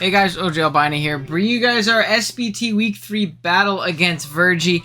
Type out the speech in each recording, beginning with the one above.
Hey guys, OGalbina here, bringing you guys our SBT Week 3 battle against Virgie.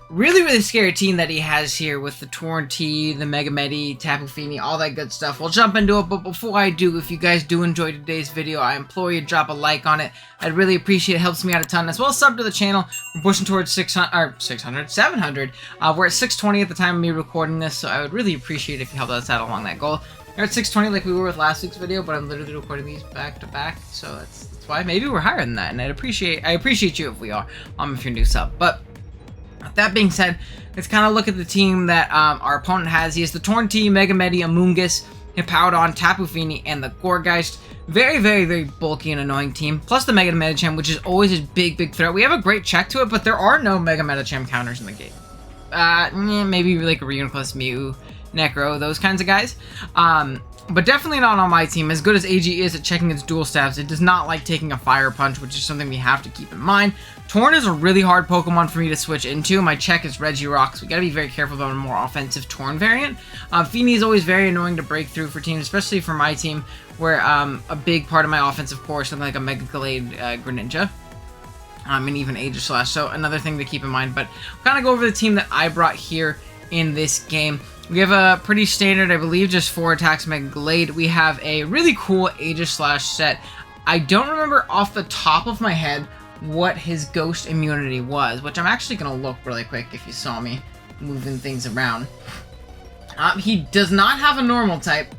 Really scary team that he has here with the Torn T, the Mega Medi, Tapu Fini, all that good stuff. We'll jump into it, but before I do, if you guys do enjoy today's video, I implore you to drop a like on it. I'd really appreciate it. It helps me out a ton. As well as sub to the channel. We're pushing towards 700. We're at 620 at the time of me recording this, so I would really appreciate it if you helped us out along that goal. We're at 620 like we were with last week's video, but I'm literally recording these back to back, so that's why. Maybe we're higher than that, and I appreciate you if we are, if you're new sub. But with that being said, let's kind of look at the team that our opponent has. He has the Torn T, Mega Medi, Amoonguss, Hippowdon, Tapu Fini, and the Gourgeist. Very bulky and annoying team. Plus the Mega Medicham, which is always a big threat. We have a great check to it, but there are no Mega Medicham counters in the game. Maybe like a Reuniclus, Mew, Necro, those kinds of guys. But definitely not on my team. As good as AG is at checking its dual stabs, it does not like taking a Fire Punch, which is something we have to keep in mind. Torn is a really hard Pokemon for me to switch into. My check is Regirock, so we gotta be very careful about a more offensive Torn variant. Fini is always very annoying to break through for teams, especially for my team, where a big part of my offensive core is something like a Mega Glade Greninja. And even Aegislash, so another thing to keep in mind. But we'll kind of go over the team that I brought here in this game. We have a pretty standard, I believe, just 4 attacks Mega Glade. We have a really cool Aegislash set. I don't remember off the top of my head what his ghost immunity was, which I'm actually going to look really quick if you saw me moving things around. He does not have a normal type,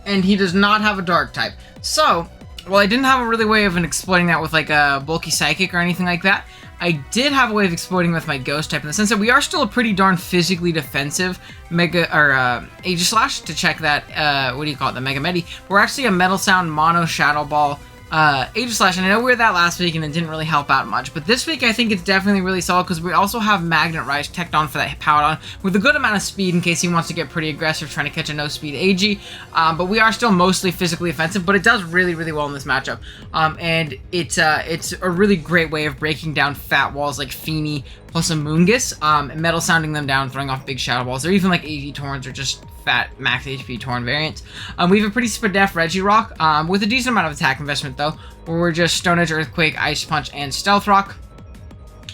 and he does not have a dark type. So, well, I didn't have a really way of exploiting that with like a bulky psychic or anything like that. I did have a way of exploiting with my ghost type in the sense that we are still a pretty darn physically defensive Aegislash to check that, what do you call it, the Mega Medi. We're actually a Metal Sound Mono Shadow Ball Aegislash, and I know we were that last week and it didn't really help out much, but this week I think it's definitely really solid because we also have Magnet Rise teched on for that Hippowdon with a good amount of speed in case he wants to get pretty aggressive trying to catch a no-speed AG, but we are still mostly physically offensive, but it does really well in this matchup, and it's a really great way of breaking down fat walls like Fini plus Amoonguss, and Metal Sounding them down, throwing off big Shadow Balls, or even like AV Torns or just fat max HP Torn variants. We have a pretty spadef Regirock, with a decent amount of attack investment though, where we're just Stone Edge, Earthquake, Ice Punch, and Stealth Rock.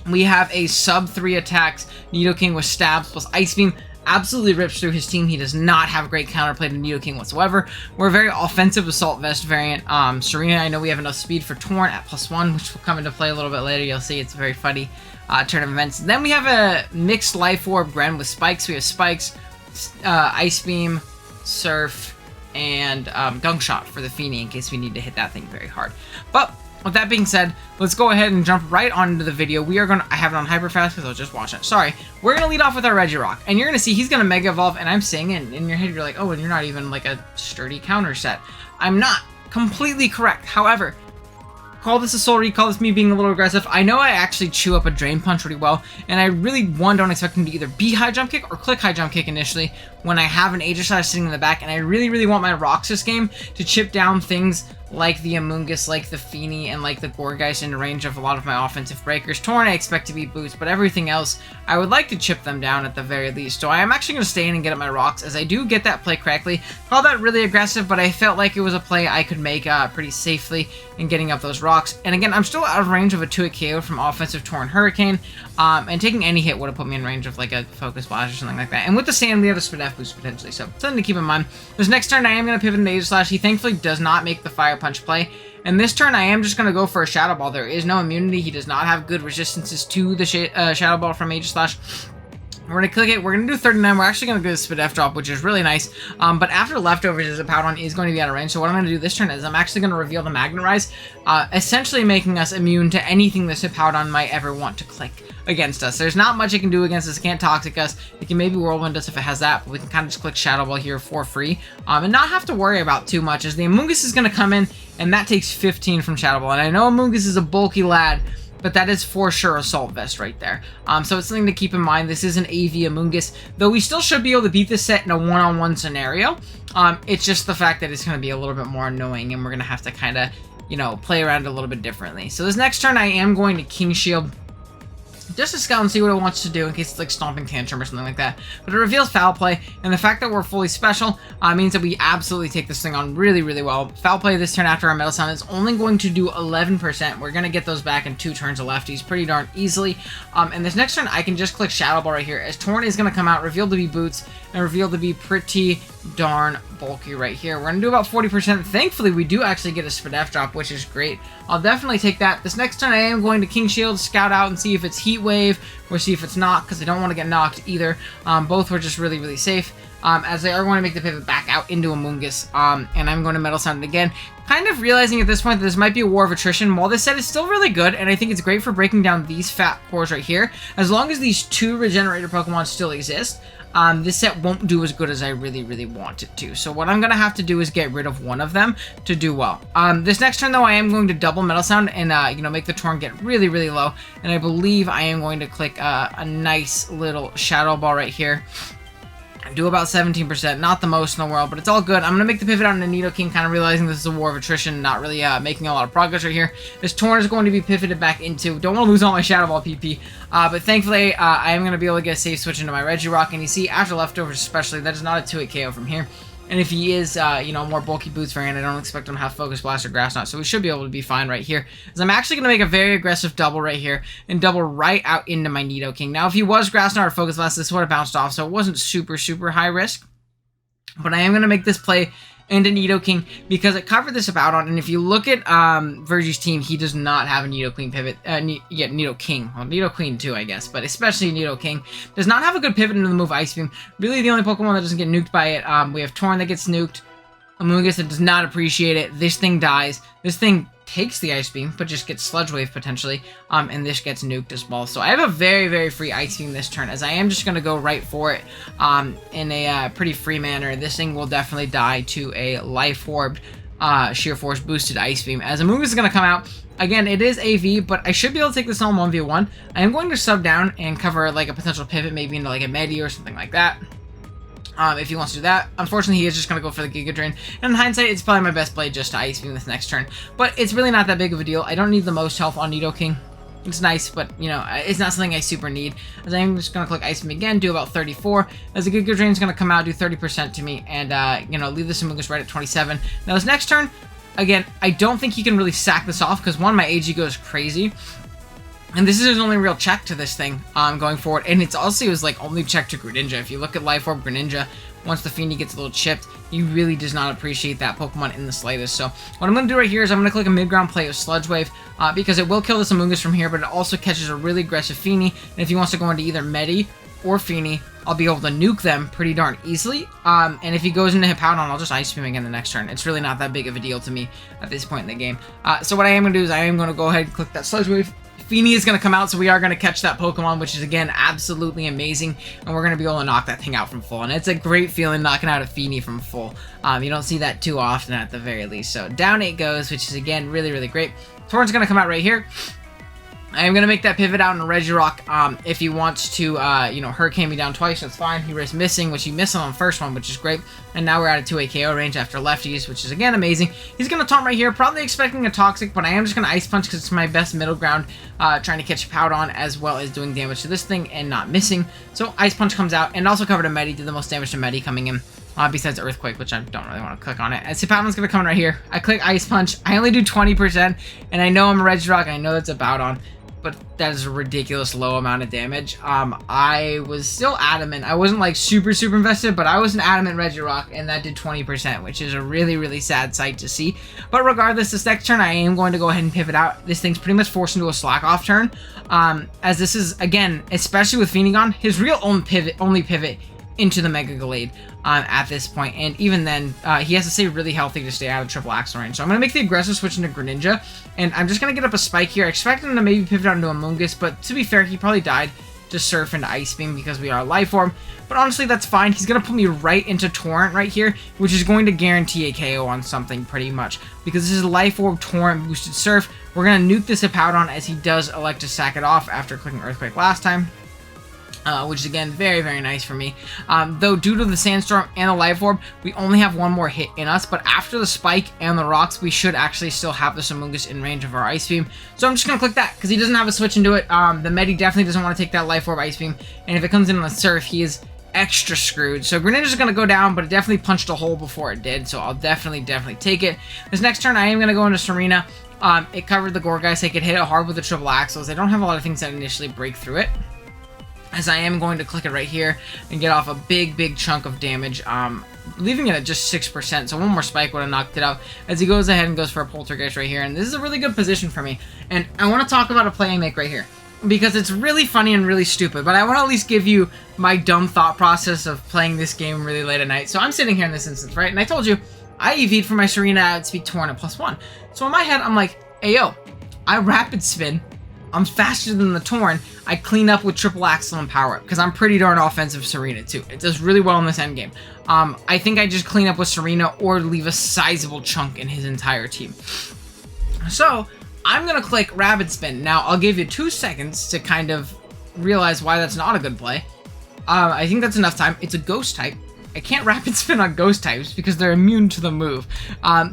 We have a sub 3 attacks Nidoking with Stabs plus Ice Beam. Absolutely rips through his team. He does not have great counterplay to Nidoking whatsoever. We're a very offensive Assault Vest variant. Serena, I know we have enough speed for Torn at +1, which will come into play a little bit later. You'll see it's a very funny turn of events. Then we have a mixed Life Orb Gren with Spikes. We have Spikes, Ice Beam, Surf, and Gunk Shot for the Fini in case we need to hit that thing very hard. But with that being said, let's go ahead and jump right onto the video. I have it on hyper fast because I was just watching it. Sorry. We're going to lead off with our Regirock, and you're going to see he's going to Mega Evolve, and I'm saying it in your head, you're like, oh, and you're not even like a sturdy counter set. I'm not. Completely correct. However, call this a Soul Read, call this me being a little aggressive. I know I actually chew up a Drain Punch pretty well, and I really, don't expect him to either be High Jump Kick or click High Jump Kick initially when I have an Aegislash sitting in the back, and I really want my rocks this game to chip down things like the Amoonguss, like the Fini, and like the Gourgeist in range of a lot of my offensive breakers. Torn I expect to be boost, but everything else, I would like to chip them down at the very least. So I am actually going to stay in and get up my rocks, as I do get that play correctly. Call that really aggressive, but I felt like it was a play I could make pretty safely in getting up those rocks. And again, I'm still out of range of a 2-hit KO from offensive Torn Hurricane, and taking any hit would have put me in range of like a Focus Blast or something like that. And with the Sand, we have a Spadef boost potentially, so something to keep in mind. This next turn, I am going to pivot into Aegislash. He thankfully does not make the Fire Punch play. And this turn, I am just going to go for a Shadow Ball. There is no immunity. He does not have good resistances to the Shadow Ball from Aegislash. We're going to click it. We're going to do 39. We're actually going to go to Spadef drop, which is really nice. But after Leftovers, his Hippowdon is going to be out of range. So what I'm going to do this turn is I'm actually going to reveal the Magnet Rise, essentially making us immune to anything this Hippowdon might ever want to click against us. There's not much it can do against us. It can't Toxic us. It can maybe Whirlwind us if it has that, but we can kind of just click Shadow Ball here for free, and not have to worry about too much, as the Amoonguss is going to come in, and that takes 15 from Shadow Ball. And I know Amoonguss is a bulky lad, but that is for sure Assault Vest right there. So it's something to keep in mind. This is an AV Amoonguss, though we still should be able to beat this set in a one-on-one scenario. It's just the fact that it's going to be a little bit more annoying, and we're going to have to kind of, play around a little bit differently. So this next turn, I am going to King Shield just to scout and see what it wants to do in case it's like Stomping Tantrum or something like that. But it reveals Foul Play, and the fact that we're fully special means that we absolutely take this thing on really, really well. Foul Play this turn after our Metal Sound is only going to do 11%. We're going to get those back in 2 turns of lefties pretty darn easily. And this next turn, I can just click Shadow Ball right here, as Torrent is going to come out, revealed to be Boots, and revealed to be pretty darn bulky right here. We're going to do about 40%. Thankfully, we do actually get a Spadef drop, which is great. I'll definitely take that. This next turn, I am going to King Shield, scout out and see if it's Heat Wave, or see if it's not, because I don't want to get knocked either. Both were just really, really safe, as they are going to make the pivot back out into Amoonguss, and I'm going to Metal Sound it again. Kind of realizing at this point that this might be a war of attrition. While this set is still really good, and I think it's great for breaking down these fat cores right here, as long as these 2 regenerator Pokemon still exist, this set won't do as good as I really, really want it to. So what I'm going to have to do is get rid of one of them to do well. This next turn, though, I am going to double Metal Sound and, you know, make the Torrent get really, really low. And I believe I am going to click a nice little Shadow Ball right here. Do about 17%, not the most in the world, but it's all good. I'm going to make the pivot out into Nidoking, kind of realizing this is a war of attrition, not really making a lot of progress right here. This Torrent is going to be pivoted back into, don't want to lose all my Shadow Ball PP, but thankfully I am going to be able to get a safe switch into my Regirock, and you see, after Leftovers especially, that is not a 2-hit KO from here. And if he is, you know, more bulky Boots variant, I don't expect him to have Focus Blast or Grass Knot, so we should be able to be fine right here. As I'm actually going to make a very aggressive double right here, and double right out into my Nidoking. Now, if he was Grass Knot or Focus Blast, this would have bounced off, so it wasn't super, super high risk. But I am going to make this play into Nidoking because it covered this Hippowdon, and if you look at Virgie's team, he does not have a Nidoking pivot. Nidoking. Well, Nidoqueen too, I guess, but especially Nidoking does not have a good pivot into the move Ice Beam. Really, the only Pokemon that doesn't get nuked by it, we have Torrent that gets nuked, Amoonguss that does not appreciate it, this thing dies, this thing takes the Ice Beam, but just gets Sludge Wave potentially, and this gets nuked as well. So I have a very, very free Ice Beam this turn, as I am just going to go right for it in a pretty free manner. This thing will definitely die to a Life Orbed, Sheer Force boosted Ice Beam, as Amoonguss is going to come out. Again, it is AV, but I should be able to take this on 1v1. I am going to sub down and cover like a potential pivot, maybe into like a Medi or something like that. If he wants to do that. Unfortunately, he is just going to go for the Giga Drain. And in hindsight, it's probably my best play just to Ice Beam this next turn. But it's really not that big of a deal. I don't need the most health on Nidoking. It's nice, but, you know, it's not something I super need. As I'm just going to click Ice Beam again, do about 34. As the Giga Drain is going to come out, do 30% to me, and, you know, leave this Amoonguss right at 27. Now, this next turn, again, I don't think he can really sack this off, because, one, my AG goes crazy. And this is his only real check to this thing going forward. And it's also his like only check to Greninja. If you look at Life Orb Greninja, once the Feeny gets a little chipped, he really does not appreciate that Pokemon in the slightest. So what I'm going to do right here is I'm going to click a mid-ground play of Sludge Wave because it will kill this Amoonguss from here, but it also catches a really aggressive Feeny. And if he wants to go into either Medi or Feeny, I'll be able to nuke them pretty darn easily. And if he goes into Hippowdon, I'll just Ice Beam again the next turn. It's really not that big of a deal to me at this point in the game. So what I am going to do is I am going to go ahead and click that Sludge Wave. Feeny is going to come out, so we are going to catch that Pokemon, which is, again, absolutely amazing, and we're going to be able to knock that thing out from full, and it's a great feeling knocking out a Feeny from full. You don't see that too often at the very least, so down it goes, which is, again, really, really great. Torrent's going to come out right here. I am going to make that pivot out in Regirock. If he wants to, you know, Hurricane me down twice, that's fine. He risks missing, which he missed on the first one, which is great. And now we're at a 2-way KO range after lefties, which is, again, amazing. He's going to taunt right here, probably expecting a Toxic, but I am just going to Ice Punch because it's my best middle ground, trying to catch Hippowdon as well as doing damage to this thing and not missing. So Ice Punch comes out, and also covered a Medi, did the most damage to Medi coming in. Besides Earthquake, which I don't really want to click on it. As Hippowdon's going to come in right here. I click Ice Punch. I only do 20%, and I know I'm a Regirock. I know that's a Hippowdon, but that is a ridiculous low amount of damage. I was still adamant. I wasn't like super invested, but I was an adamant Regirock, and that did 20%, which is a really, really sad sight to see. But regardless, this next turn, I am going to go ahead and pivot out. This thing's pretty much forced into a slack off turn, as this is, again, especially with Phoenigone, his real only pivot into the Mega Gallade at this point, and even then he has to stay really healthy to stay out of triple axle range. So I'm going to make the aggressive switch into Greninja, and I'm just going to get up a Spike here. I expect him to maybe pivot out into Amoonguss, but to be fair, he probably died to Surf into Ice Beam because we are Life Orb, but honestly that's fine. He's going to put me right into Torrent right here, which is going to guarantee a KO on something pretty much, because this is Life Orb, Torrent, boosted Surf. We're going to nuke this Hippowdon as he does elect to sack it off after clicking Earthquake last time. which is again very, very nice for me. Though due to the Sandstorm and the Life Orb, we only have one more hit in us, but after the Spike and the Rocks, we should actually still have the Amoonguss in range of our Ice Beam. So I'm just going to click that, because he doesn't have a switch into it. The Medi definitely doesn't want to take that Life Orb Ice Beam, and if it comes in on the Surf, he is extra screwed. So Greninja's is going to go down, but it definitely punched a hole before it did, so I'll definitely take it. This next turn, I am going to go into Serena. It covered the Gourgeist, so I could hit it hard with the triple axles. I don't have a lot of things that initially break through it, as I am going to click it right here and get off a big chunk of damage, leaving it at just 6%, so one more Spike would have knocked it out, as he goes ahead and goes for a Poltergeist right here, and this is a really good position for me. And I want to talk about a play I make right here, because it's really funny and really stupid, but I want to at least give you my dumb thought process of playing this game really late at night. So I'm sitting here in this instance, right, and I told you, I EV'd for my Serena outspeed Torn at +1. So in my head, I'm like, hey yo, I Rapid Spin, I'm faster than the Torn, I clean up with Triple Axle and Power Up, because I'm pretty darn offensive Serena too. It does really well in this endgame. I think I just clean up with Serena or leave a sizable chunk in his entire team. So, I'm going to click Rapid Spin. Now, I'll give you 2 seconds to kind of realize why that's not a good play. I think that's enough time. It's a Ghost type. I can't Rapid Spin on Ghost types because they're immune to the move.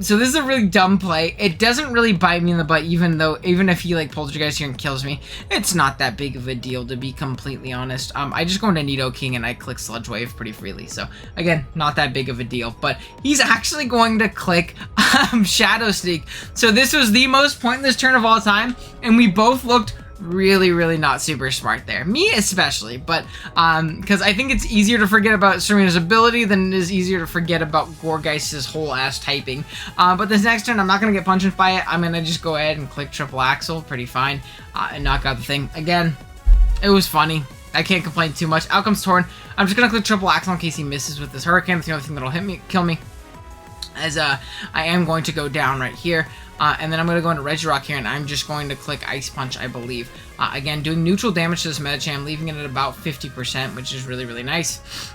So this is a really dumb play. It doesn't really bite me in the butt, even if he like Poltergeist here and kills me. It's not that big of a deal, to be completely honest. I just go into Nidoking and I click Sludge Wave pretty freely. So again, not that big of a deal. But he's actually going to click Shadow Sneak. So this was the most pointless turn of all time, and we both looked really not super smart there. Me especially, but because I think it's easier to forget about Serena's ability than it is easier to forget about Gourgeist's whole ass typing. But this next turn, I'm not going to get punched by it. I'm going to just go ahead and click Triple Axle, pretty fine, and knock out the thing. Again, it was funny. I can't complain too much. Out comes Torn. I'm just going to click Triple Axle in case he misses with this Hurricane. It's the only thing that'll kill me. As I am going to go down right here. And then I'm going to go into Regirock here, and I'm just going to click Ice Punch, I believe. Again, doing neutral damage to this Medicham, leaving it at about 50%, which is really nice.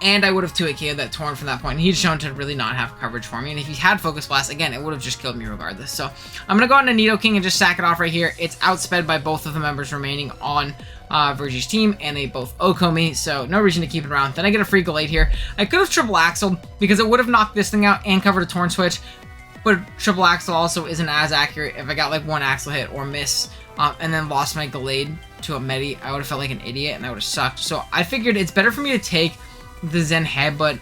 And I would have 2-hit KO'd that Torn from that point. He's shown to really not have coverage for me. And if he had Focus Blast, again, it would have just killed me regardless. So I'm going to go into Nidoking and just sack it off right here. It's outsped by both of the members remaining on Virgie's team, and they both Oko me, so no reason to keep it around. Then I get a free Gallade here. I could have Triple Axled, because it would have knocked this thing out and covered a Torn Switch. But Triple Axle also isn't as accurate. If I got like one Axle hit or miss, and then lost my Gallade to a Medi, I would have felt like an idiot, and that would have sucked. So I figured it's better for me to take the Zen Headbutt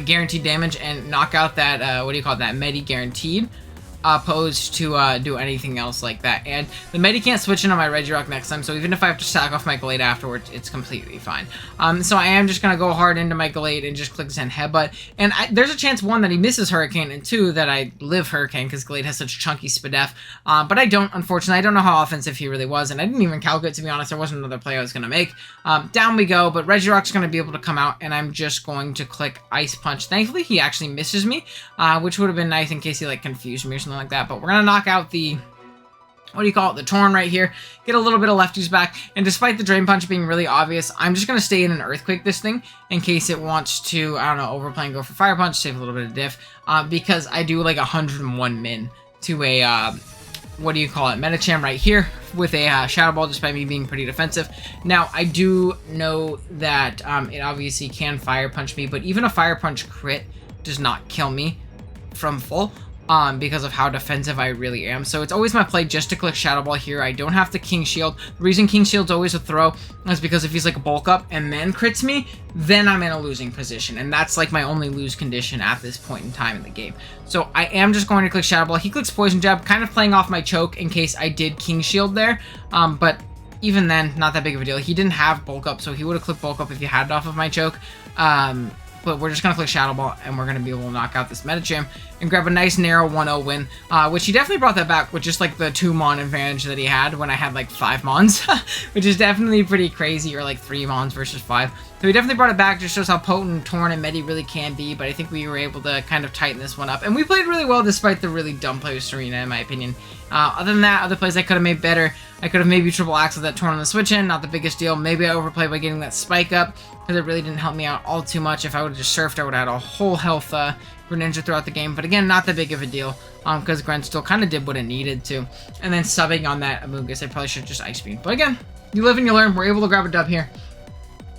guaranteed damage and knock out that, that Medi guaranteed, opposed to do anything else like that. And the Medi can't switch into my Regirock next time, so even if I have to sack off my Gallade afterwards, it's completely fine. So I am just going to go hard into my Gallade and just click Zen Headbutt. And there's a chance, 1, that he misses Hurricane, and 2, that I live Hurricane, because Gallade has such chunky Spadef. But I don't, unfortunately. I don't know how offensive he really was, and I didn't even calculate, to be honest. There wasn't another play I was going to make. Down we go, but Regirock's going to be able to come out, and I'm just going to click Ice Punch. Thankfully, he actually misses me, which would have been nice in case he, like, confused me or something like that. But we're going to knock out the, the Torn right here, get a little bit of lefties back, and despite the Drain Punch being really obvious, I'm just going to stay in an Earthquake this thing, in case it wants to, I don't know, overplay and go for Fire Punch, save a little bit of diff, because I do, like, 101 min to a, Medicham right here, with a Shadow Ball, just by me being pretty defensive. Now, I do know that it obviously can Fire Punch me, but even a Fire Punch crit does not kill me from full, because of how defensive I really am. So it's always my play just to click Shadow Ball here. I don't have to King Shield. The reason King Shield's always a throw is because if he's like a bulk up and then crits me, then I'm in a losing position. And that's like my only lose condition at this point in time in the game. So I am just going to click Shadow Ball. He clicks Poison Jab, kind of playing off my choke in case I did King Shield there. But even then, not that big of a deal. He didn't have bulk up, so he would have clicked bulk up if he had it off of my choke. But we're just going to click Shadow Ball, and we're going to be able to knock out this Medicham and grab a nice narrow 1-0 win, which he definitely brought that back with just like the 2 Mon advantage that he had when I had like 5 Mons, which is definitely pretty crazy, or like 3 Mons versus 5. So he definitely brought it back, just shows how potent Torn and Medi really can be, but I think we were able to kind of tighten this one up. And we played really well despite the really dumb play with Serena, in my opinion. Other than that, other plays I could have made better. I could have maybe Triple Axle that Torn on the switch in, not the biggest deal. Maybe I overplayed by getting that Spike up, because it really didn't help me out all too much. If I would have just surfed, I would have had a whole health Greninja throughout the game. But again, not that big of a deal, because Gren still kind of did what it needed to. And then subbing on that Amoonguss, I probably should have just Ice Beam. But again, you live and you learn. We're able to grab a dub here.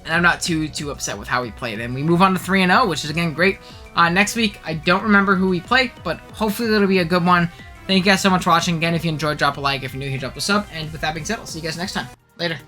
And I'm not too upset with how we played. And we move on to 3-0, which is, again, great. Next week, I don't remember who we play, but hopefully that'll be a good one. Thank you guys so much for watching. Again, if you enjoyed, drop a like. If you're new here, drop a sub. And with that being said, I'll see you guys next time. Later.